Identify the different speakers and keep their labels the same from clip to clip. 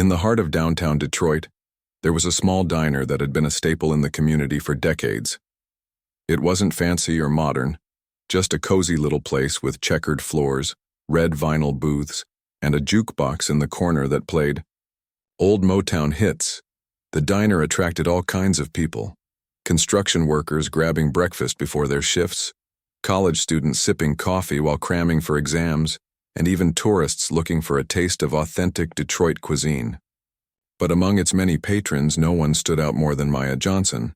Speaker 1: In the heart of downtown Detroit, there was a small diner that had been a staple in the community for decades. It wasn't fancy or modern, just a cozy little place with checkered floors, red vinyl booths, and a jukebox in the corner that played old Motown hits. The diner attracted all kinds of people: construction workers grabbing breakfast before their shifts, college students sipping coffee while cramming for exams, and even tourists looking for a taste of authentic Detroit cuisine. But among its many patrons, no one stood out more than Maya Johnson.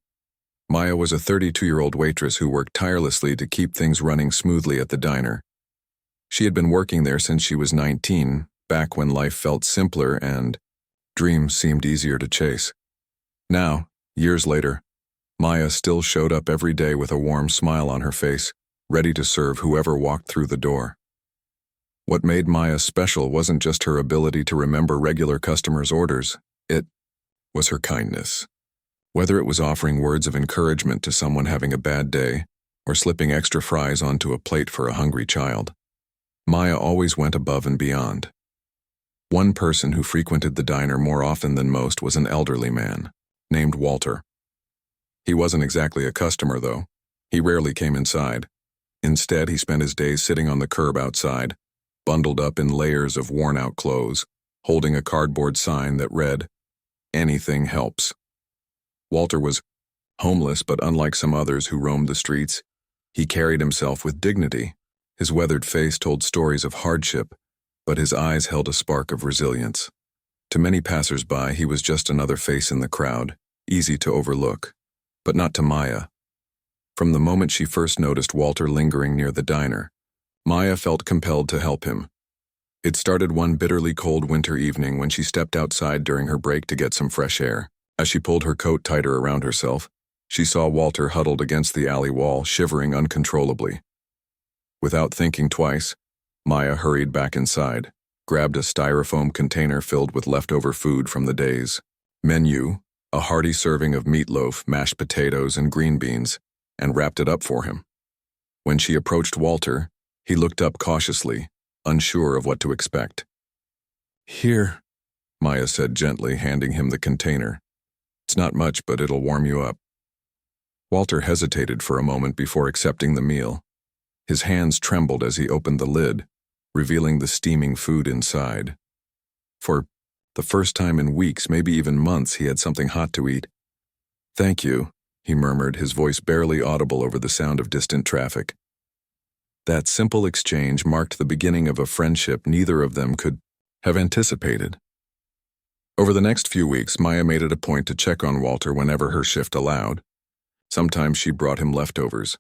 Speaker 1: Maya was a 32-year-old waitress who worked tirelessly to keep things running smoothly at the diner. She had been working there since she was 19, back when life felt simpler and dreams seemed easier to chase. Now, years later, Maya still showed up every day with a warm smile on her face, ready to serve whoever walked through the door. What made Maya special wasn't just her ability to remember regular customers' orders, it was her kindness. Whether it was offering words of encouragement to someone having a bad day, or slipping extra fries onto a plate for a hungry child, Maya always went above and beyond. One person who frequented the diner more often than most was an elderly man named Walter. He wasn't exactly a customer, though. He rarely came inside. Instead, he spent his days sitting on the curb outside, bundled up in layers of worn-out clothes, holding a cardboard sign that read, "Anything helps." Walter was homeless, but unlike some others who roamed the streets, he carried himself with dignity. His weathered face told stories of hardship, but his eyes held a spark of resilience. To many passers-by, he was just another face in the crowd, easy to overlook, but not to Maya. From the moment she first noticed Walter lingering near the diner, Maya felt compelled to help him. It started one bitterly cold winter evening when she stepped outside during her break to get some fresh air. As she pulled her coat tighter around herself, she saw Walter huddled against the alley wall, shivering uncontrollably. Without thinking twice, Maya hurried back inside, grabbed a styrofoam container filled with leftover food from the day's menu, a hearty serving of meatloaf, mashed potatoes, and green beans, and wrapped it up for him. When she approached Walter, he looked up cautiously, unsure of what to expect. "Here," Maya said gently, handing him the container. "It's not much, but it'll warm you up." Walter hesitated for a moment before accepting the meal. His hands trembled as he opened the lid, revealing the steaming food inside. For the first time in weeks, maybe even months, he had something hot to eat. "Thank you," he murmured, his voice barely audible over the sound of distant traffic. That simple exchange marked the beginning of a friendship neither of them could have anticipated. Over the next few weeks, Maya made it a point to check on Walter whenever her shift allowed. Sometimes she brought him leftovers.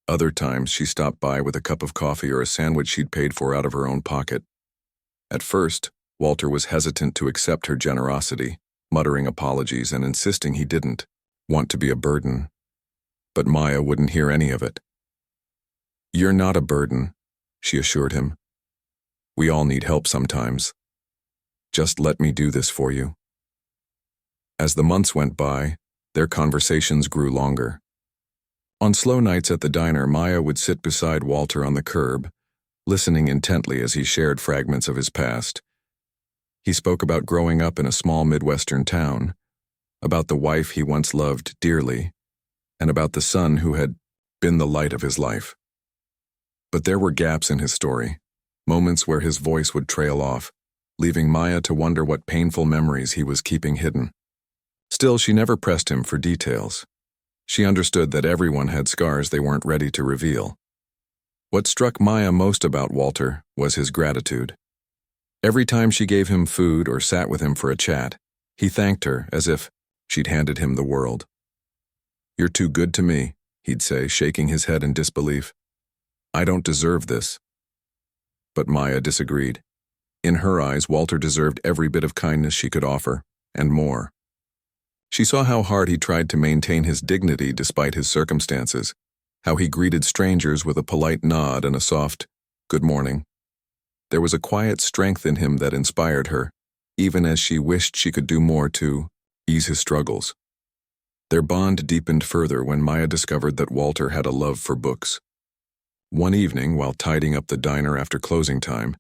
Speaker 1: Other times she stopped by with a cup of coffee or a sandwich she'd paid for out of her own pocket. At first, Walter was hesitant to accept her generosity, muttering apologies and insisting he didn't want to be a burden. But Maya wouldn't hear any of it. "You're not a burden," she assured him. "We all need help sometimes. Just let me do this for you." As the months went by, their conversations grew longer. On slow nights at the diner, Maya would sit beside Walter on the curb, listening intently as he shared fragments of his past. He spoke about growing up in a small Midwestern town, about the wife he once loved dearly, and about the son who had been the light of his life. But there were gaps in his story, moments where his voice would trail off, leaving Maya to wonder what painful memories he was keeping hidden. Still, she never pressed him for details. She understood that everyone had scars they weren't ready to reveal. What struck Maya most about Walter was his gratitude. Every time she gave him food or sat with him for a chat, he thanked her as if she'd handed him the world. "You're too good to me," he'd say, shaking his head in disbelief. "I don't deserve this." But Maya disagreed. In her eyes, Walter deserved every bit of kindness she could offer, and more. She saw how hard he tried to maintain his dignity despite his circumstances, how he greeted strangers with a polite nod and a soft, "good morning." There was a quiet strength in him that inspired her, even as she wished she could do more to ease his struggles. Their bond deepened further when Maya discovered that Walter had a love for books. One evening, while tidying up the diner after closing time,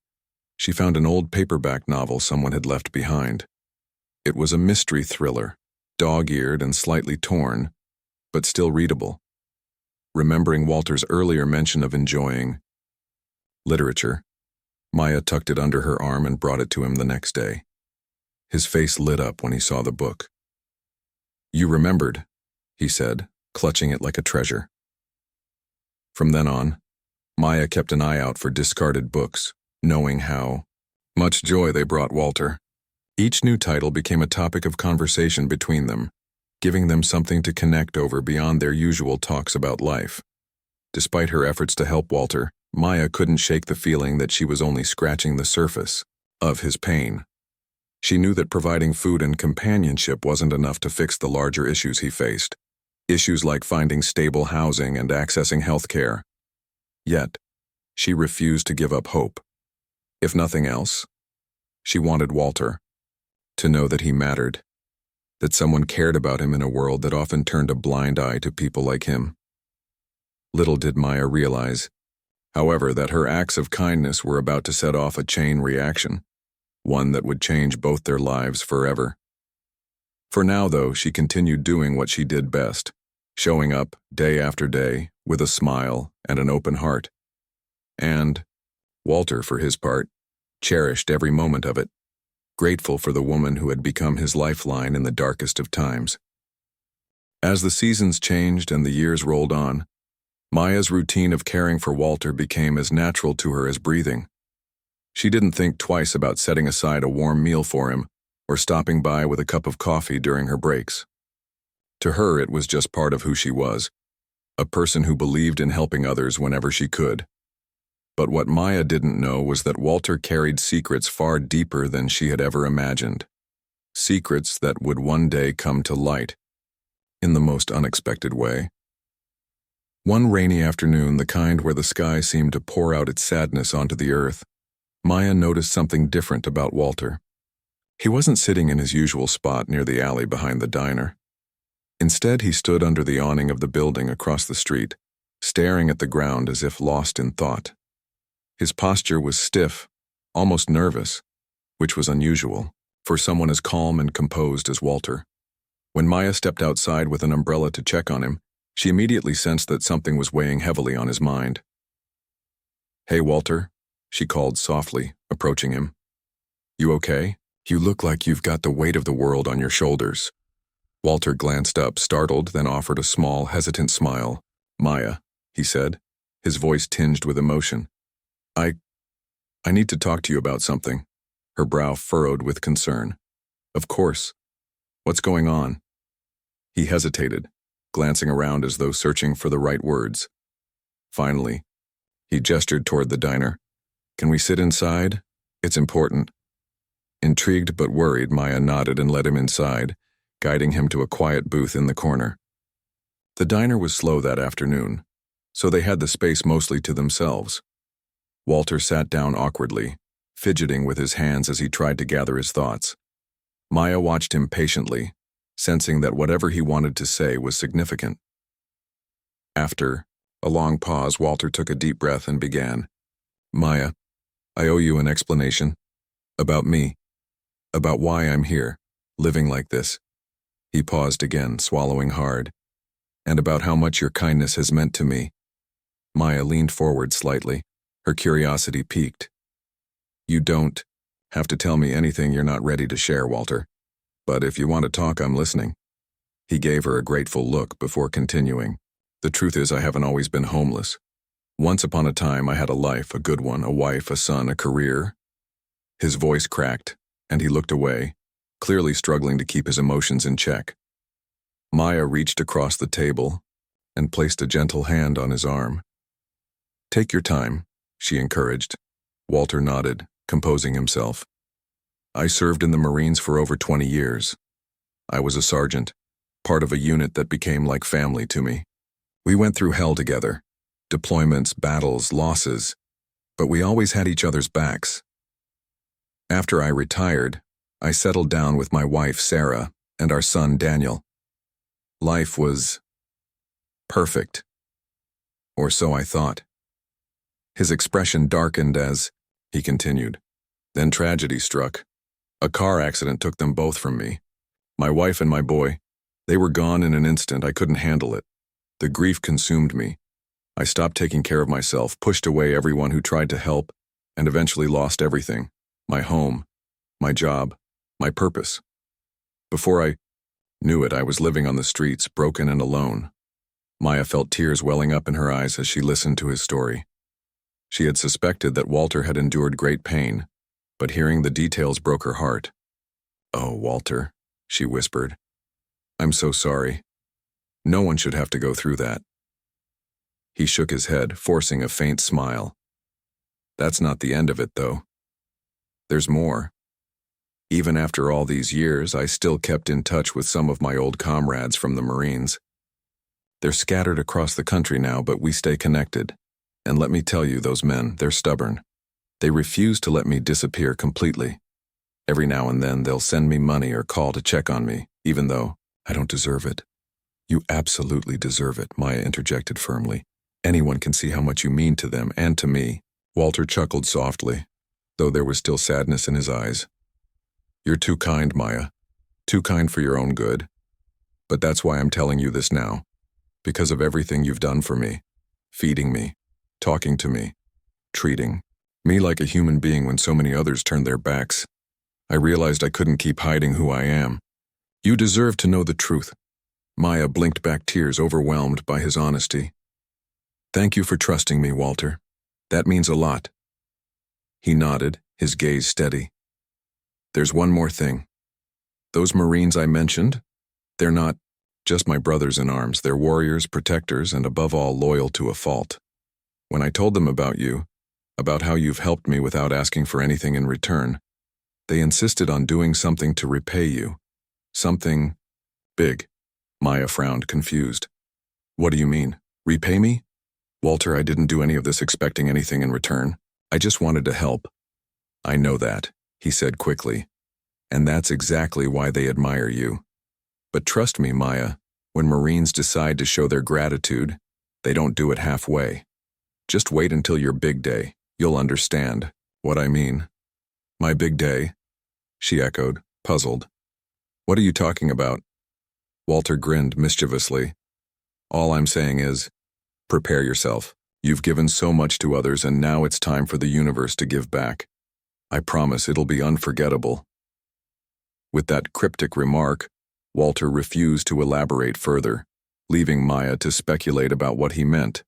Speaker 1: she found an old paperback novel someone had left behind. It was a mystery thriller, dog-eared and slightly torn, but still readable. Remembering Walter's earlier mention of enjoying literature, Maya tucked it under her arm and brought it to him the next day. His face lit up when he saw the book. "You remembered," he said, clutching it like a treasure. From then on, Maya kept an eye out for discarded books, knowing how much joy they brought Walter. Each new title became a topic of conversation between them, giving them something to connect over beyond their usual talks about life. Despite her efforts to help Walter, Maya couldn't shake the feeling that she was only scratching the surface of his pain. She knew that providing food and companionship wasn't enough to fix the larger issues he faced, issues like finding stable housing and accessing health care. Yet, she refused to give up hope. If nothing else, she wanted Walter to know that he mattered, that someone cared about him in a world that often turned a blind eye to people like him. Little did Maya realize, however, that her acts of kindness were about to set off a chain reaction, one that would change both their lives forever. For now, though, she continued doing what she did best, showing up day after day with a smile and an open heart. And Walter, for his part, cherished every moment of it, grateful for the woman who had become his lifeline in the darkest of times. As the seasons changed and the years rolled on, Maya's routine of caring for Walter became as natural to her as breathing. She didn't think twice about setting aside a warm meal for him or stopping by with a cup of coffee during her breaks. To her, it was just part of who she was, a person who believed in helping others whenever she could. But what Maya didn't know was that Walter carried secrets far deeper than she had ever imagined. Secrets that would one day come to light, in the most unexpected way. One rainy afternoon, the kind where the sky seemed to pour out its sadness onto the earth, Maya noticed something different about Walter. He wasn't sitting in his usual spot near the alley behind the diner. Instead, he stood under the awning of the building across the street, staring at the ground as if lost in thought. His posture was stiff, almost nervous, which was unusual for someone as calm and composed as Walter. When Maya stepped outside with an umbrella to check on him, she immediately sensed that something was weighing heavily on his mind. "Hey, Walter," she called softly, approaching him. "You okay? You look like you've got the weight of the world on your shoulders." Walter glanced up, startled, then offered a small, hesitant smile. "Maya," he said, his voice tinged with emotion. I need to talk to you about something." Her brow furrowed with concern. "Of course. What's going on?" He hesitated, glancing around as though searching for the right words. Finally, he gestured toward the diner. "Can we sit inside? It's important." Intrigued but worried, Maya nodded and led him inside, guiding him to a quiet booth in the corner. The diner was slow that afternoon, so they had the space mostly to themselves. Walter sat down awkwardly, fidgeting with his hands as he tried to gather his thoughts. Maya watched him patiently, sensing that whatever he wanted to say was significant. After a long pause, Walter took a deep breath and began. "Maya, I owe you an explanation. About me. About why I'm here, living like this." He paused again, swallowing hard. "And about how much your kindness has meant to me." Maya leaned forward slightly, her curiosity piqued. "You don't have to tell me anything you're not ready to share, Walter. But if you want to talk, I'm listening." He gave her a grateful look before continuing. "The truth is, I haven't always been homeless. Once upon a time, I had a life, a good one, a wife, a son, a career." His voice cracked, and he looked away, clearly struggling to keep his emotions in check. Maya reached across the table and placed a gentle hand on his arm. "Take your time," she encouraged. Walter nodded, composing himself. "I served in the Marines for over 20 years. I was a sergeant, part of a unit that became like family to me. We went through hell together, deployments, battles, losses, but we always had each other's backs. After I retired, I settled down with my wife, Sarah, and our son, Daniel. Life was perfect, or so I thought." His expression darkened as he continued. "Then tragedy struck. A car accident took them both from me. My wife and my boy, they were gone in an instant. I couldn't handle it. The grief consumed me. I stopped taking care of myself, pushed away everyone who tried to help, and eventually lost everything. My home, my job, my purpose. Before I knew it, I was living on the streets, broken and alone. Maya felt tears welling up in her eyes as she listened to his story. She had suspected that Walter had endured great pain, but hearing the details broke her heart. "Oh, Walter," she whispered. "I'm so sorry. No one should have to go through that." He shook his head, forcing a faint smile. "That's not the end of it, though. There's more. Even after all these years, I still kept in touch with some of my old comrades from the Marines. They're scattered across the country now, but we stay connected. And let me tell you, those men, they're stubborn. They refuse to let me disappear completely. Every now and then, they'll send me money or call to check on me, even though I don't deserve it." "You absolutely deserve it," Maya interjected firmly. "Anyone can see how much you mean to them and to me." Walter chuckled softly, though there was still sadness in his eyes. "You're too kind, Maya. Too kind for your own good. But that's why I'm telling you this now. Because of everything you've done for me. Feeding me, talking to me, treating me like a human being when so many others turned their backs. I realized I couldn't keep hiding who I am. You deserve to know the truth." Maya blinked back tears, overwhelmed by his honesty. "Thank you for trusting me, Walter. That means a lot." He nodded, his gaze steady. "There's one more thing. Those Marines I mentioned, they're not just my brothers in arms. They're warriors, protectors, and above all, loyal to a fault. When I told them about you, about how you've helped me without asking for anything in return, they insisted on doing something to repay you. Something big." Maya frowned, confused. "What do you mean? Repay me?" "Walter, I didn't do any of this expecting anything in return. I just wanted to help." "I know that," he said quickly. "And that's exactly why they admire you. But trust me, Maya, when Marines decide to show their gratitude, they don't do it halfway. Just wait until your big day. You'll understand what I mean." "My big day?" she echoed, puzzled. "What are you talking about?" Walter grinned mischievously. "All I'm saying is, prepare yourself. You've given so much to others, and now it's time for the universe to give back. I promise it'll be unforgettable." With that cryptic remark, Walter refused to elaborate further, leaving Maya to speculate about what he meant.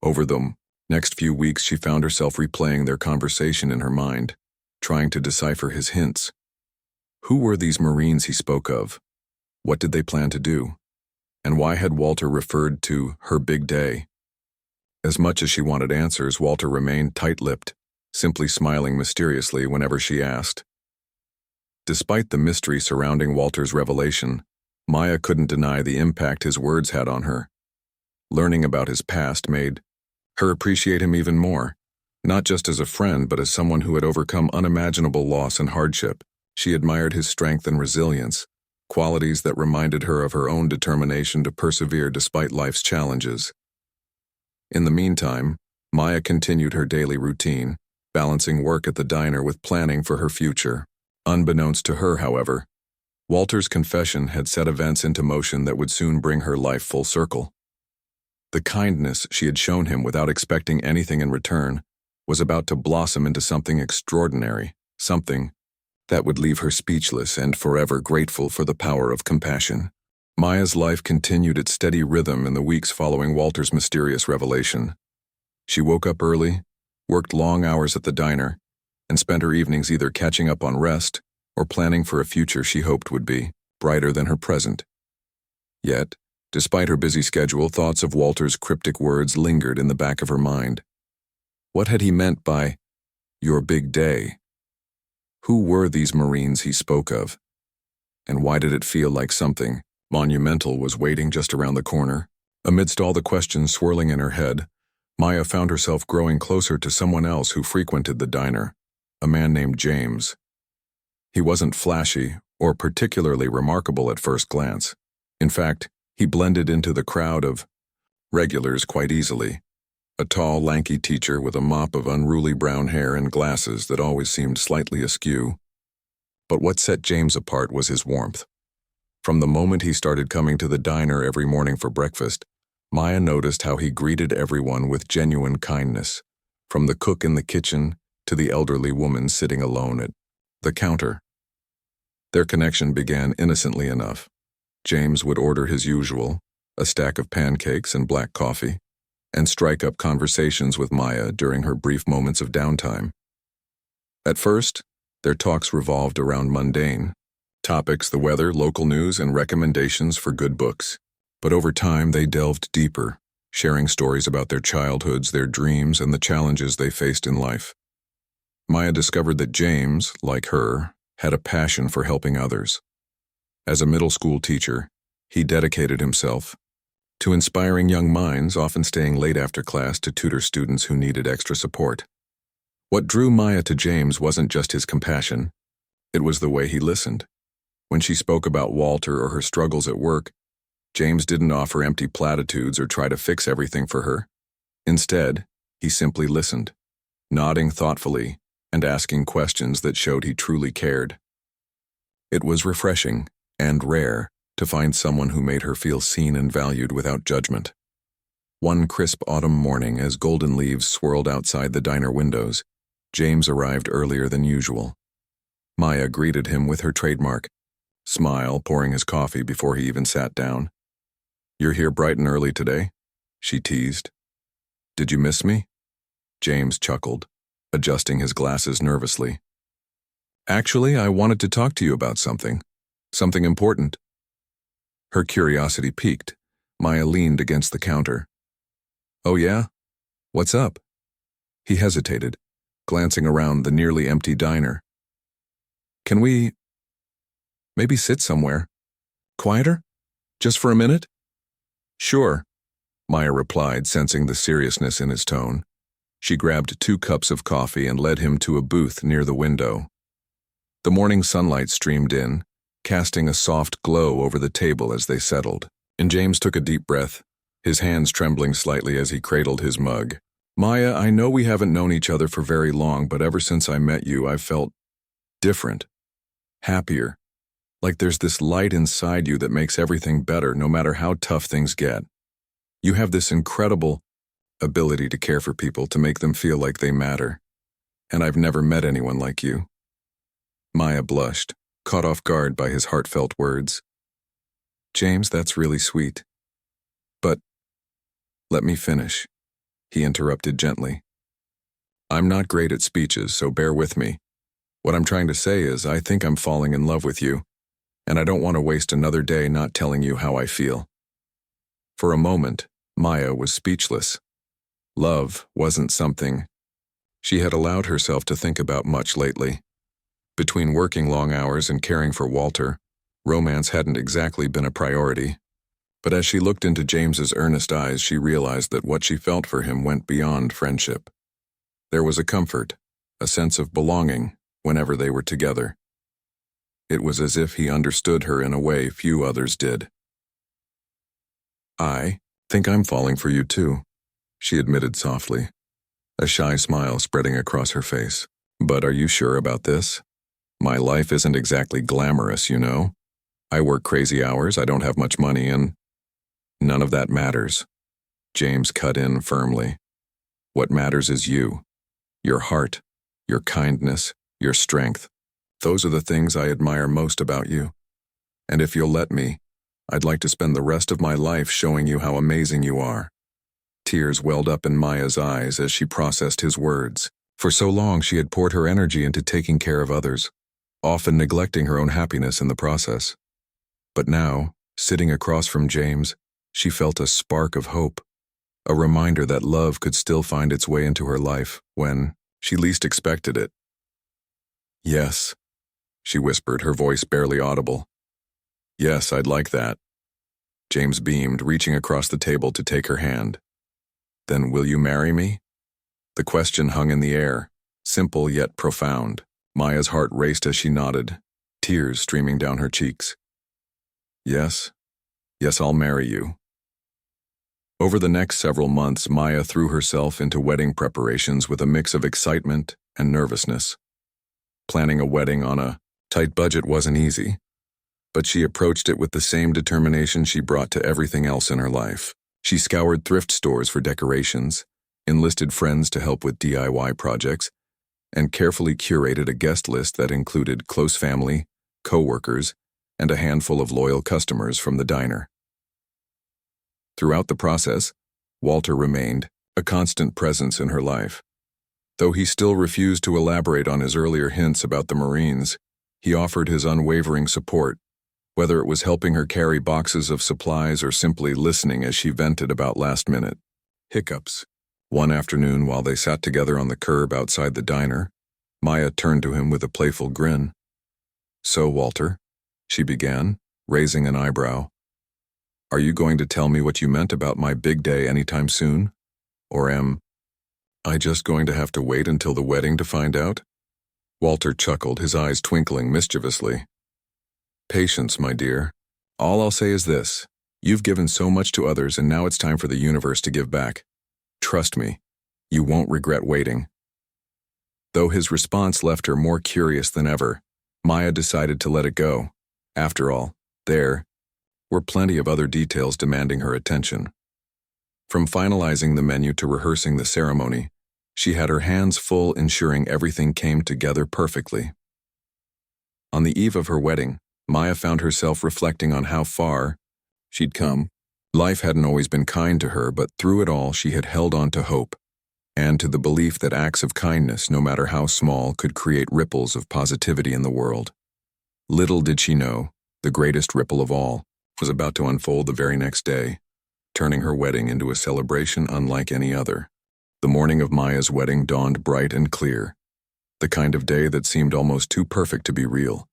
Speaker 1: Over the next few weeks, she found herself replaying their conversation in her mind, trying to decipher his hints. Who were these Marines he spoke of? What did they plan to do? And why had Walter referred to her big day? As much as she wanted answers, Walter remained tight-lipped, simply smiling mysteriously whenever she asked. Despite the mystery surrounding Walter's revelation, Maya couldn't deny the impact his words had on her. Learning about his past made her appreciate him even more, not just as a friend but as someone who had overcome unimaginable loss and hardship. She admired his strength and resilience, qualities that reminded her of her own determination to persevere despite life's challenges. In the meantime, Maya continued her daily routine, balancing work at the diner with planning for her future. Unbeknownst to her, however, Walter's confession had set events into motion that would soon bring her life full circle. The kindness she had shown him without expecting anything in return was about to blossom into something extraordinary, something that would leave her speechless and forever grateful for the power of compassion. Maya's life continued its steady rhythm in the weeks following Walter's mysterious revelation. She woke up early, worked long hours at the diner, and spent her evenings either catching up on rest or planning for a future she hoped would be brighter than her present. Yet, despite her busy schedule, thoughts of Walter's cryptic words lingered in the back of her mind. What had he meant by, "your big day"? Who were these Marines he spoke of? And why did it feel like something monumental was waiting just around the corner? Amidst all the questions swirling in her head, Maya found herself growing closer to someone else who frequented the diner, a man named James. He wasn't flashy or particularly remarkable at first glance. In fact, he blended into the crowd of regulars quite easily. A tall, lanky teacher with a mop of unruly brown hair and glasses that always seemed slightly askew. But what set James apart was his warmth. From the moment he started coming to the diner every morning for breakfast, Maya noticed how he greeted everyone with genuine kindness, from the cook in the kitchen to the elderly woman sitting alone at the counter. Their connection began innocently enough. James would order his usual, a stack of pancakes and black coffee, and strike up conversations with Maya during her brief moments of downtime. At first, their talks revolved around mundane topics, the weather, local news, and recommendations for good books. But over time, they delved deeper, sharing stories about their childhoods, their dreams, and the challenges they faced in life. Maya discovered that James, like her, had a passion for helping others. As a middle school teacher, he dedicated himself to inspiring young minds, often staying late after class to tutor students who needed extra support. What drew Maya to James wasn't just his compassion, it was the way he listened. When she spoke about Walter or her struggles at work, James didn't offer empty platitudes or try to fix everything for her. Instead, he simply listened, nodding thoughtfully and asking questions that showed he truly cared. It was refreshing and rare to find someone who made her feel seen and valued without judgment. One crisp autumn morning, as golden leaves swirled outside the diner windows, James arrived earlier than usual. Maya greeted him with her trademark smile, pouring his coffee before he even sat down. "You're here bright and early today?" she teased. "Did you miss me?" James chuckled, adjusting his glasses nervously. "Actually, I wanted to talk to you about something important." Her curiosity piqued. Maya leaned against the counter. "Oh yeah? What's up?" He hesitated, glancing around the nearly empty diner. "Can we maybe sit somewhere? Quieter? Just for a minute?" "Sure," Maya replied, sensing the seriousness in his tone. She grabbed 2 cups of coffee and led him to a booth near the window. The morning sunlight streamed in, casting a soft glow over the table as they settled. And James took a deep breath, his hands trembling slightly as he cradled his mug. "Maya, I know we haven't known each other for very long, but ever since I met you, I've felt different, happier. Like there's this light inside you that makes everything better, no matter how tough things get. You have this incredible ability to care for people, to make them feel like they matter. And I've never met anyone like you." Maya blushed, caught off guard by his heartfelt words. "James, that's really sweet. But let me finish," he interrupted gently. "I'm not great at speeches, so bear with me. What I'm trying to say is I think I'm falling in love with you, and I don't want to waste another day not telling you how I feel." For a moment, Maya was speechless. Love wasn't something she had allowed herself to think about much lately. Between working long hours and caring for Walter, romance hadn't exactly been a priority. But as she looked into James's earnest eyes, she realized that what she felt for him went beyond friendship. There was a comfort, a sense of belonging, whenever they were together. It was as if he understood her in a way few others did. "I think I'm falling for you too," she admitted softly, a shy smile spreading across her face. "But are you sure about this? My life isn't exactly glamorous, you know. I work crazy hours, I don't have much money, and none of that matters." James cut in firmly. "What matters is you, your heart, your kindness, your strength. Those are the things I admire most about you. And if you'll let me, I'd like to spend the rest of my life showing you how amazing you are." Tears welled up in Maya's eyes as she processed his words. For so long she had poured her energy into taking care of others, often neglecting her own happiness in the process. But now, sitting across from James, she felt a spark of hope, a reminder that love could still find its way into her life when she least expected it. "Yes," she whispered, her voice barely audible. "Yes, I'd like that." James beamed, reaching across the table to take her hand. "Then will you marry me?" The question hung in the air, simple yet profound. Maya's heart raced as she nodded, tears streaming down her cheeks. Yes, I'll marry you." Over the next several months, Maya threw herself into wedding preparations with a mix of excitement and nervousness. Planning a wedding on a Tight budget wasn't easy, but she approached it with the same determination she brought to everything else in her life. She scoured thrift stores for decorations, enlisted friends to help with DIY projects, and carefully curated a guest list that included close family, co-workers, and a handful of loyal customers from the diner. Throughout the process, Walter remained a constant presence in her life. Though he still refused to elaborate on his earlier hints about the Marines, he offered his unwavering support, whether it was helping her carry boxes of supplies or simply listening as she vented about last-minute hiccups. One afternoon, while they sat together on the curb outside the diner, Maya turned to him with a playful grin. "So, Walter," she began, raising an eyebrow, "are you going to tell me what you meant about my big day anytime soon? Or am I just going to have to wait until the wedding to find out?" Walter chuckled, his eyes twinkling mischievously. "Patience, my dear. All I'll say is this. You've given so much to others, and now it's time for the universe to give back. Trust me, you won't regret waiting." Though his response left her more curious than ever, Maya decided to let it go. After all, there were plenty of other details demanding her attention. From finalizing the menu to rehearsing the ceremony, she had her hands full ensuring everything came together perfectly. On the eve of her wedding, Maya found herself reflecting on how far she'd come. Life hadn't always been kind to her, but through it all she had held on to hope, and to the belief that acts of kindness, no matter how small, could create ripples of positivity in the world. Little did she know, the greatest ripple of all was about to unfold the very next day, turning her wedding into a celebration unlike any other. The morning of Maya's wedding dawned bright and clear, the kind of day that seemed almost too perfect to be real.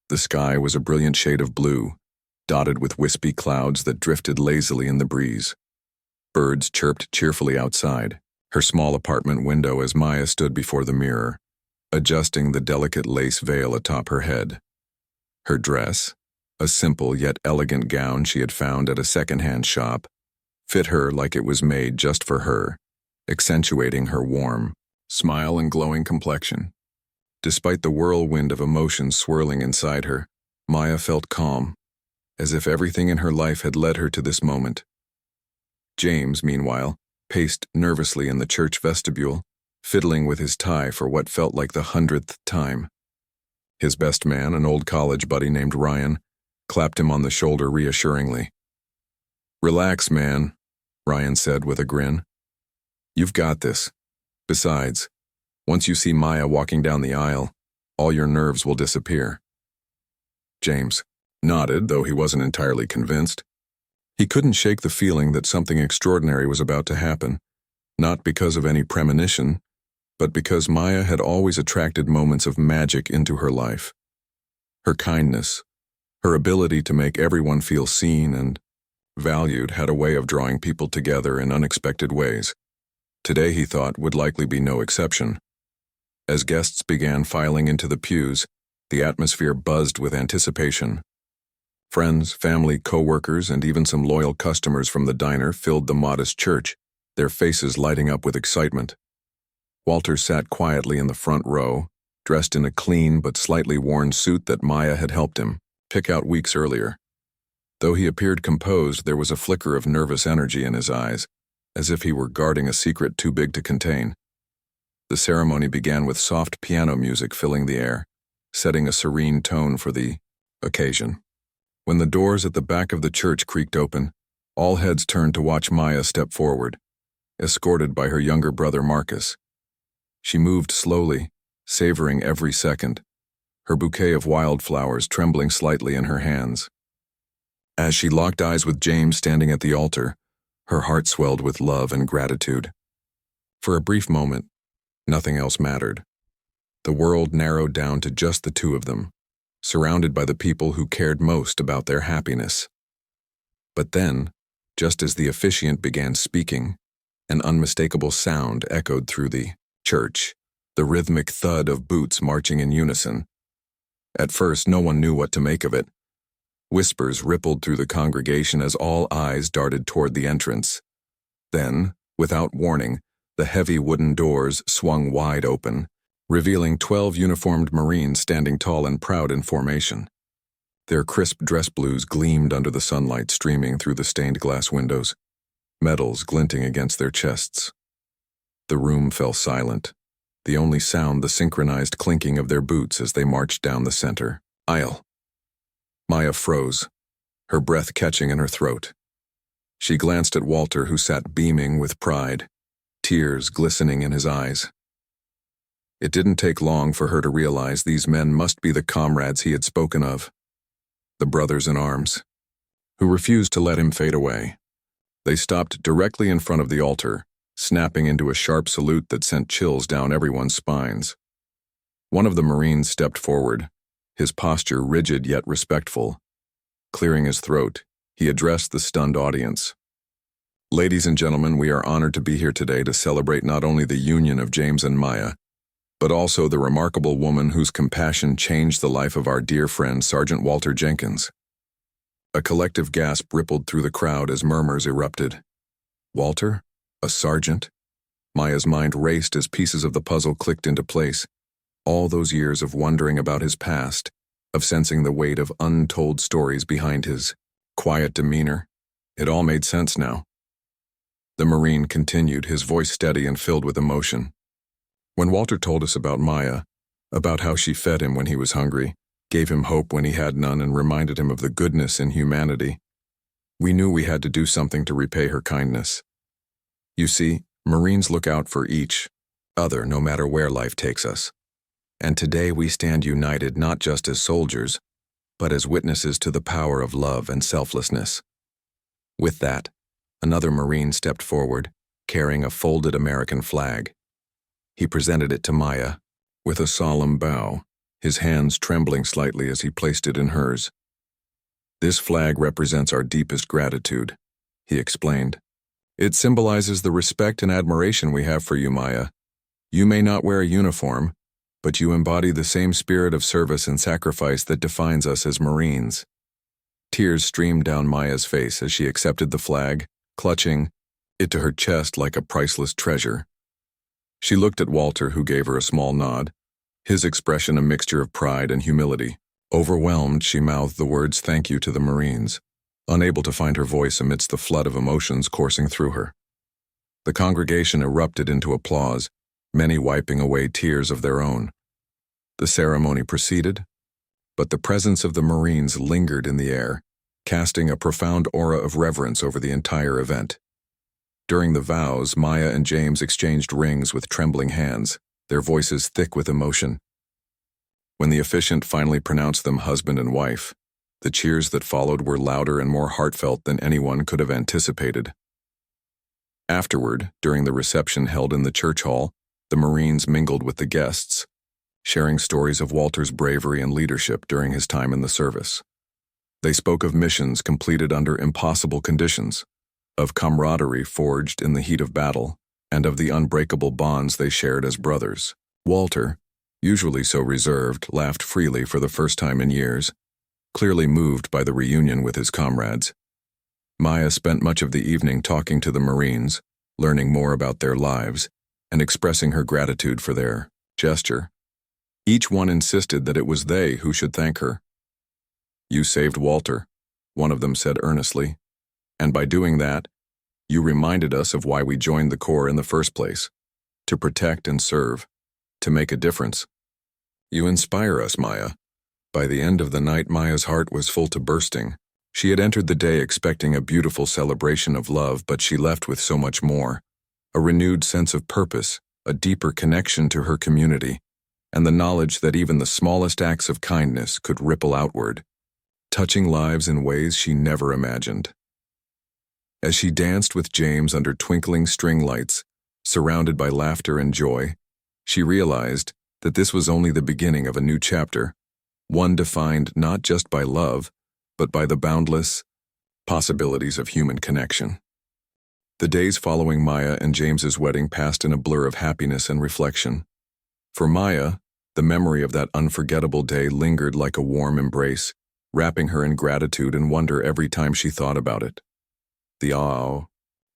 Speaker 1: The sky was a brilliant shade of blue, dotted with wispy clouds that drifted lazily in the breeze. Birds chirped cheerfully outside her small apartment window as Maya stood before the mirror, adjusting the delicate lace veil atop her head. Her dress, a simple yet elegant gown she had found at a second-hand shop, fit her like it was made just for her, accentuating her warm smile and glowing complexion. Despite the whirlwind of emotions swirling inside her, Maya felt calm, as if everything in her life had led her to this moment. James, meanwhile, paced nervously in the church vestibule, fiddling with his tie for what felt like the 100th time. His best man, an old college buddy named Ryan, clapped him on the shoulder reassuringly. "Relax, man," Ryan said with a grin. "You've got this. Besides, once you see Maya walking down the aisle, all your nerves will disappear." James nodded, though he wasn't entirely convinced. He couldn't shake the feeling that something extraordinary was about to happen, not because of any premonition, but because Maya had always attracted moments of magic into her life. Her kindness, her ability to make everyone feel seen and valued had a way of drawing people together in unexpected ways. Today, he thought, would likely be no exception. As guests began filing into the pews, the atmosphere buzzed with anticipation. Friends, family, co-workers, and even some loyal customers from the diner filled the modest church, their faces lighting up with excitement. Walter sat quietly in the front row, dressed in a clean but slightly worn suit that Maya had helped him pick out weeks earlier. Though he appeared composed, there was a flicker of nervous energy in his eyes, as if he were guarding a secret too big to contain. The ceremony began with soft piano music filling the air, setting a serene tone for the occasion. When the doors at the back of the church creaked open, all heads turned to watch Maya step forward, escorted by her younger brother Marcus. She moved slowly, savoring every second, her bouquet of wildflowers trembling slightly in her hands. As she locked eyes with James standing at the altar, her heart swelled with love and gratitude. For a brief moment, nothing else mattered. The world narrowed down to just the two of them, surrounded by the people who cared most about their happiness. But then, just as the officiant began speaking, an unmistakable sound echoed through the church, the rhythmic thud of boots marching in unison. At first, no one knew what to make of it. Whispers rippled through the congregation as all eyes darted toward the entrance. Then, without warning, the heavy wooden doors swung wide open, revealing 12 uniformed Marines standing tall and proud in formation. Their crisp dress blues gleamed under the sunlight streaming through the stained glass windows, medals glinting against their chests. The room fell silent, the only sound the synchronized clinking of their boots as they marched down the center aisle. Maya froze, her breath catching in her throat. She glanced at Walter, who sat beaming with pride, tears glistening in his eyes. It didn't take long for her to realize these men must be the comrades he had spoken of, the brothers in arms, who refused to let him fade away. They stopped directly in front of the altar, snapping into a sharp salute that sent chills down everyone's spines. One of the Marines stepped forward, his posture rigid yet respectful. Clearing his throat, he addressed the stunned audience. "Ladies and gentlemen, we are honored to be here today to celebrate not only the union of James and Maya, but also the remarkable woman whose compassion changed the life of our dear friend Sergeant Walter Jenkins." A collective gasp rippled through the crowd as murmurs erupted. Walter? A sergeant? Maya's mind raced as pieces of the puzzle clicked into place. All those years of wondering about his past, of sensing the weight of untold stories behind his quiet demeanor, it all made sense now. The Marine continued, his voice steady and filled with emotion. "When Walter told us about Maya, about how she fed him when he was hungry, gave him hope when he had none, and reminded him of the goodness in humanity, we knew we had to do something to repay her kindness. You see, Marines look out for each other no matter where life takes us. And today we stand united not just as soldiers, but as witnesses to the power of love and selflessness." With that, another Marine stepped forward, carrying a folded American flag. He presented it to Maya, with a solemn bow, his hands trembling slightly as he placed it in hers. "This flag represents our deepest gratitude," he explained. "It symbolizes the respect and admiration we have for you, Maya. You may not wear a uniform, but you embody the same spirit of service and sacrifice that defines us as Marines." Tears streamed down Maya's face as she accepted the flag, clutching it to her chest like a priceless treasure. She looked at Walter, who gave her a small nod, his expression a mixture of pride and humility. Overwhelmed, she mouthed the words "thank you" to the Marines, unable to find her voice amidst the flood of emotions coursing through her. The congregation erupted into applause, many wiping away tears of their own. The ceremony proceeded, but the presence of the Marines lingered in the air, casting a profound aura of reverence over the entire event. During the vows, Maya and James exchanged rings with trembling hands, their voices thick with emotion. When the officiant finally pronounced them husband and wife, the cheers that followed were louder and more heartfelt than anyone could have anticipated. Afterward, during the reception held in the church hall, the Marines mingled with the guests, sharing stories of Walter's bravery and leadership during his time in the service. They spoke of missions completed under impossible conditions, of camaraderie forged in the heat of battle, and of the unbreakable bonds they shared as brothers. Walter, usually so reserved, laughed freely for the first time in years, clearly moved by the reunion with his comrades. Maya spent much of the evening talking to the Marines, learning more about their lives, and expressing her gratitude for their gesture. Each one insisted that it was they who should thank her. "You saved Walter," one of them said earnestly, "and by doing that, you reminded us of why we joined the Corps in the first place, to protect and serve, to make a difference. You inspire us, Maya." By the end of the night, Maya's heart was full to bursting. She had entered the day expecting a beautiful celebration of love, but she left with so much more: a renewed sense of purpose, a deeper connection to her community, and the knowledge that even the smallest acts of kindness could ripple outward, touching lives in ways she never imagined. As she danced with James under twinkling string lights, surrounded by laughter and joy, she realized that this was only the beginning of a new chapter, one defined not just by love, but by the boundless possibilities of human connection. The days following Maya and James's wedding passed in a blur of happiness and reflection. For Maya, the memory of that unforgettable day lingered like a warm embrace, wrapping her in gratitude and wonder every time she thought about it. The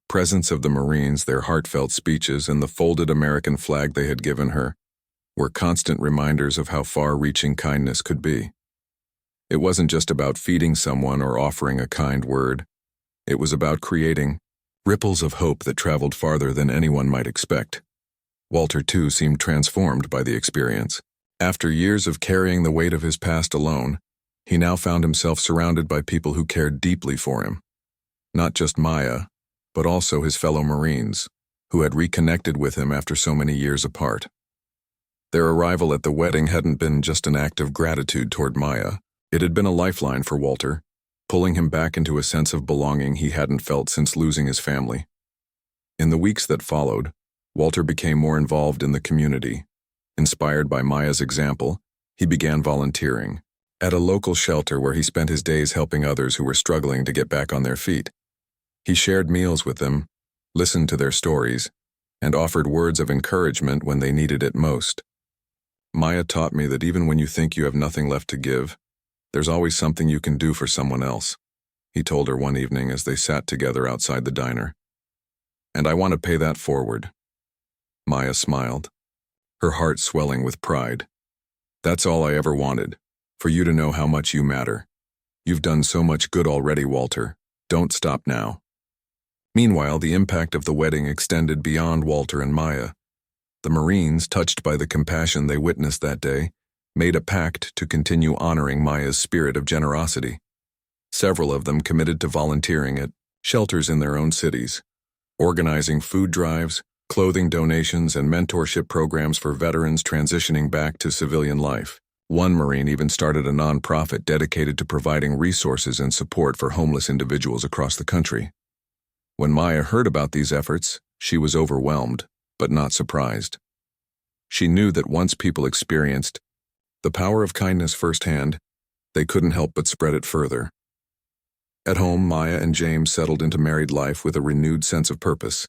Speaker 1: presence of the Marines, their heartfelt speeches, and the folded American flag they had given her were constant reminders of how far-reaching kindness could be. It wasn't just about feeding someone or offering a kind word. It was about creating ripples of hope that traveled farther than anyone might expect. Walter, too, seemed transformed by the experience. After years of carrying the weight of his past alone, he now found himself surrounded by people who cared deeply for him. Not just Maya, but also his fellow Marines, who had reconnected with him after so many years apart. Their arrival at the wedding hadn't been just an act of gratitude toward Maya. It had been a lifeline for Walter, pulling him back into a sense of belonging he hadn't felt since losing his family. In the weeks that followed, Walter became more involved in the community. Inspired by Maya's example, he began volunteering at a local shelter where he spent his days helping others who were struggling to get back on their feet. He shared meals with them, listened to their stories, and offered words of encouragement when they needed it most. Maya taught me that even when you think you have nothing left to give, there's always something you can do for someone else, he told her one evening as they sat together outside the diner. And I want to pay that forward. Maya smiled, her heart swelling with pride. That's all I ever wanted, for you to know how much you matter. You've done so much good already, Walter. Don't stop now. Meanwhile, the impact of the wedding extended beyond Walter and Maya. The Marines, touched by the compassion they witnessed that day, made a pact to continue honoring Maya's spirit of generosity. Several of them committed to volunteering at shelters in their own cities, organizing food drives, clothing donations, and mentorship programs for veterans transitioning back to civilian life. One Marine even started a nonprofit dedicated to providing resources and support for homeless individuals across the country. When Maya heard about these efforts, she was overwhelmed, but not surprised. She knew that once people experienced the power of kindness firsthand, they couldn't help but spread it further. At home, Maya and James settled into married life with a renewed sense of purpose.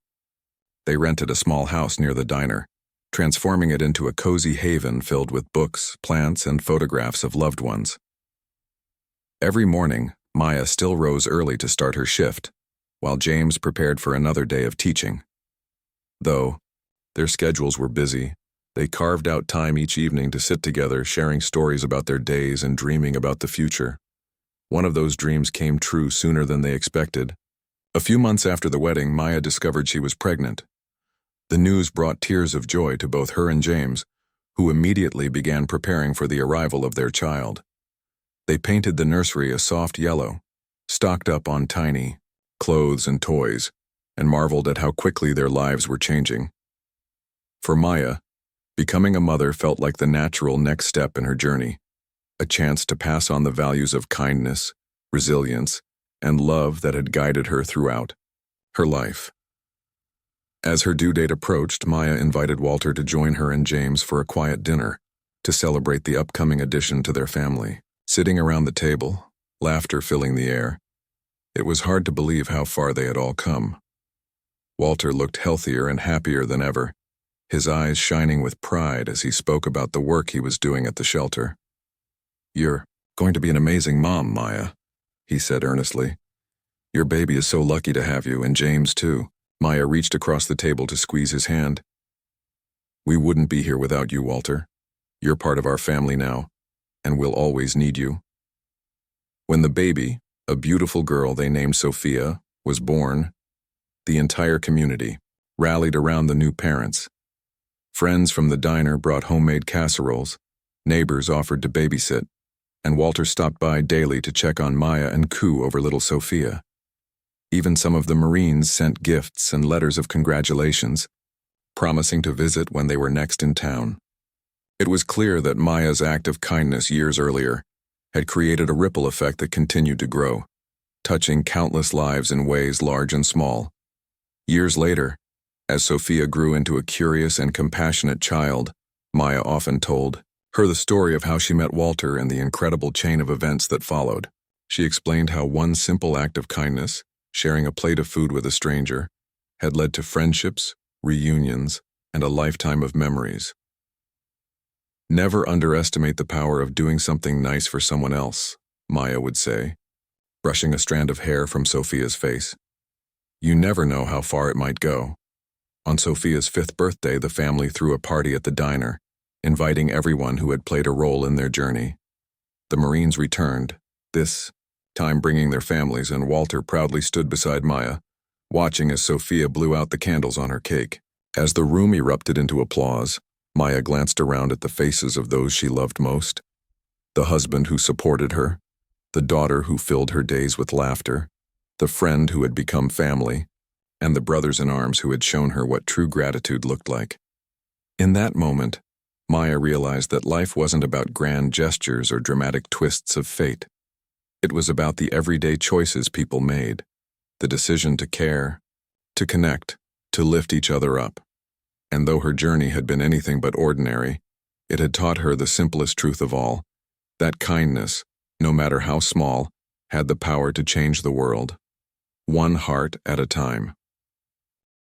Speaker 1: They rented a small house near the diner, transforming it into a cozy haven filled with books, plants, and photographs of loved ones. Every morning, Maya still rose early to start her shift, while James prepared for another day of teaching. Though their schedules were busy, they carved out time each evening to sit together, sharing stories about their days and dreaming about the future. One of those dreams came true sooner than they expected. A few months after the wedding, Maya discovered she was pregnant. The news brought tears of joy to both her and James, who immediately began preparing for the arrival of their child. They painted the nursery a soft yellow, stocked up on tiny clothes and toys, and marveled at how quickly their lives were changing. For Maya, becoming a mother felt like the natural next step in her journey, a chance to pass on the values of kindness, resilience, and love that had guided her throughout her life. As her due date approached, Maya invited Walter to join her and James for a quiet dinner to celebrate the upcoming addition to their family. Sitting around the table, laughter filling the air, it was hard to believe how far they had all come. Walter looked healthier and happier than ever, his eyes shining with pride as he spoke about the work he was doing at the shelter. "You're going to be an amazing mom, Maya," he said earnestly. "Your baby is so lucky to have you, and James too." Maya reached across the table to squeeze his hand. "We wouldn't be here without you, Walter. You're part of our family now, and we'll always need you." When the baby, a beautiful girl they named Sophia, was born, the entire community rallied around the new parents. Friends from the diner brought homemade casseroles, neighbors offered to babysit, and Walter stopped by daily to check on Maya and coo over little Sophia. Even some of the Marines sent gifts and letters of congratulations, promising to visit when they were next in town. It was clear that Maya's act of kindness years earlier had created a ripple effect that continued to grow, touching countless lives in ways large and small. Years later, as Sophia grew into a curious and compassionate child, Maya often told her the story of how she met Walter and the incredible chain of events that followed. She explained how one simple act of kindness, sharing a plate of food with a stranger, had led to friendships, reunions, and a lifetime of memories. "Never underestimate the power of doing something nice for someone else," Maya would say, brushing a strand of hair from Sophia's face. "You never know how far it might go." On Sophia's 5th birthday, the family threw a party at the diner, inviting everyone who had played a role in their journey. The Marines returned, this time bringing their families, and Walter proudly stood beside Maya, watching as Sophia blew out the candles on her cake. As the room erupted into applause, Maya glanced around at the faces of those she loved most. The husband who supported her, the daughter who filled her days with laughter, the friend who had become family, and the brothers in arms who had shown her what true gratitude looked like. In that moment, Maya realized that life wasn't about grand gestures or dramatic twists of fate. It was about the everyday choices people made, the decision to care, to connect, to lift each other up. And though her journey had been anything but ordinary, it had taught her the simplest truth of all, that kindness, no matter how small, had the power to change the world, one heart at a time.